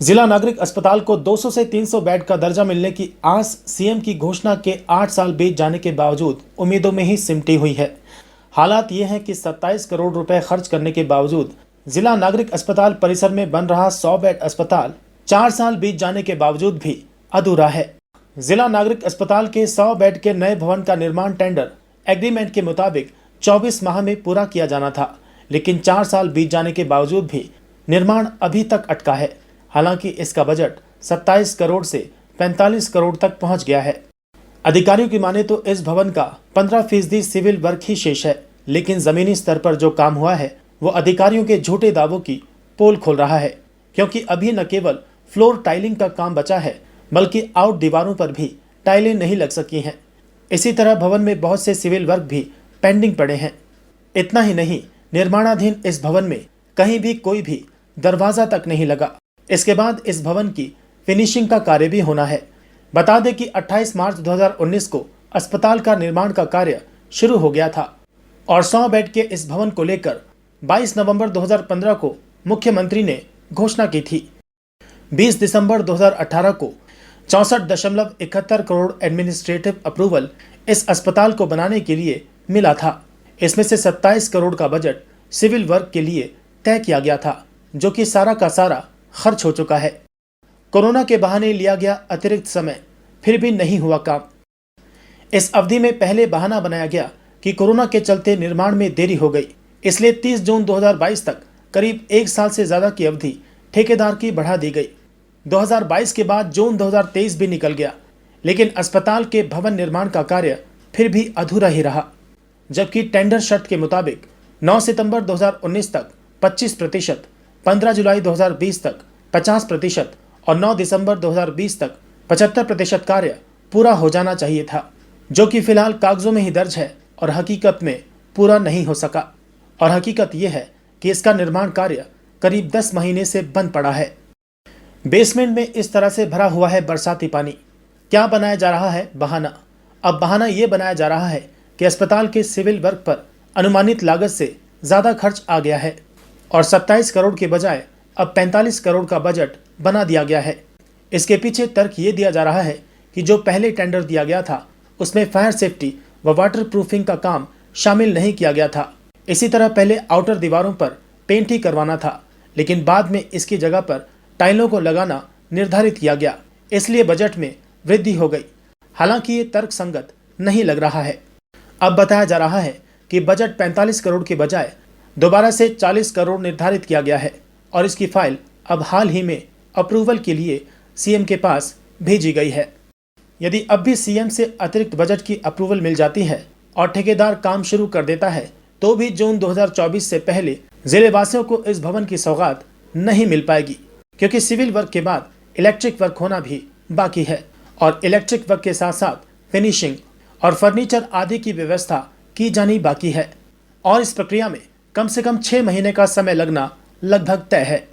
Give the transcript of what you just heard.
जिला नागरिक अस्पताल को 200 से 300 बेड का दर्जा मिलने की आस सीएम की घोषणा के 8 साल बीत जाने के बावजूद उम्मीदों में ही सिमटी हुई है। हालात ये हैं कि 27 करोड़ रुपए खर्च करने के बावजूद जिला नागरिक अस्पताल परिसर में बन रहा 100 बेड अस्पताल 4 साल बीत जाने के बावजूद भी अधूरा है। जिला नागरिक अस्पताल के 100 बेड के नए भवन का निर्माण टेंडर एग्रीमेंट के मुताबिक 24 माह में पूरा किया जाना था, लेकिन 4 साल बीत जाने के बावजूद भी निर्माण अभी तक अटका है। हालांकि इसका बजट 27 करोड़ से 45 करोड़ तक पहुंच गया है। अधिकारियों की माने तो इस भवन का 15% सिविल वर्क ही शेष है, लेकिन जमीनी स्तर पर जो काम हुआ है वो अधिकारियों के झूठे दावों की पोल खोल रहा है, क्योंकि अभी न केवल फ्लोर टाइलिंग का काम बचा है बल्कि आउट दीवारों पर भी टाइलें नहीं लग सकी हैं। इसी तरह भवन में बहुत से सिविल वर्क भी पेंडिंग पड़े हैं। इतना ही नहीं, निर्माणाधीन इस भवन में कहीं भी कोई भी दरवाजा तक नहीं लगा। इसके बाद इस भवन की फिनिशिंग का कार्य भी होना है। बता दें कि 28 मार्च 2019 को अस्पताल का निर्माण का कार्य शुरू हो गया था और 100 बेड के इस भवन को लेकर 22 नवंबर 2015 को मुख्यमंत्री ने घोषणा की थी। 20 दिसंबर 2018 को 64.71 करोड़ एडमिनिस्ट्रेटिव अप्रूवल इस अस्पताल को बनाने के लिए मिला था। इसमें से 27 करोड़ का बजट सिविल वर्क के लिए तय किया गया था, जो कि सारा का सारा खर्च हो चुका है। कोरोना के बहाने लिया गया अतिरिक्त समय, फिर भी नहीं हुआ काम। इस अवधि में पहले बहाना बनाया गया कि कोरोना के चलते निर्माण में देरी हो गई, इसलिए 30 जून 2022 तक करीब 1 साल से ज्यादा की अवधि ठेकेदार की बढ़ा दी गई। 2022 के बाद जून 2023 भी निकल गया, लेकिन अस्पताल के भवन निर्माण का कार्य फिर भी अधूरा ही रहा। जबकि टेंडर शर्त के मुताबिक 9 सितंबर 2019 तक 25%, 15 जुलाई 2020 तक 50% और 9 दिसंबर 2020 तक 75% कार्य पूरा हो जाना चाहिए था, जो कि फिलहाल कागजों में ही दर्ज है और हकीकत में पूरा नहीं हो सका। और हकीकत यह है कि इसका निर्माण कार्य करीब 10 महीने से बंद पड़ा है। बेसमेंट में इस तरह से भरा हुआ है बरसाती पानी। क्या बनाया जा रहा है बहाना? अब बहाना यह बनाया जा रहा है कि अस्पताल के सिविल वर्क पर अनुमानित लागत से ज्यादा खर्च आ गया है और 27 करोड़ के बजाय अब 45 करोड़ का बजट बना दिया गया है। इसके पीछे तर्क ये दिया जा रहा है कि जो पहले टेंडर दिया गया था उसमें फायर सेफ्टी व वाटर प्रूफिंग का काम शामिल नहीं किया गया था। इसी तरह पहले आउटर दीवारों पर पेंट ही करवाना था, लेकिन बाद में इसकी जगह पर टाइलों को लगाना निर्धारित किया गया, इसलिए बजट में वृद्धि हो गई। हालांकि ये तर्क संगत नहीं लग रहा है। अब बताया जा रहा है कि बजट 45 करोड़ के बजाय दोबारा से 40 करोड़ निर्धारित किया गया है और इसकी फाइल अब हाल ही में अप्रूवल के लिए सीएम के पास भेजी गई है। यदि अब भी सीएम से अतिरिक्त बजट की अप्रूवल मिल जाती है और ठेकेदार काम शुरू कर देता है, तो भी जून 2024 से पहले जिले वासियों को इस भवन की सौगात नहीं मिल पाएगी, क्योंकि सिविल वर्क के बाद इलेक्ट्रिक वर्क होना भी बाकी है और इलेक्ट्रिक वर्क के साथ साथ फिनिशिंग और फर्नीचर आदि की व्यवस्था की जानी बाकी है और इस प्रक्रिया में कम से कम 6 महीने का समय लगना लगभग तय है।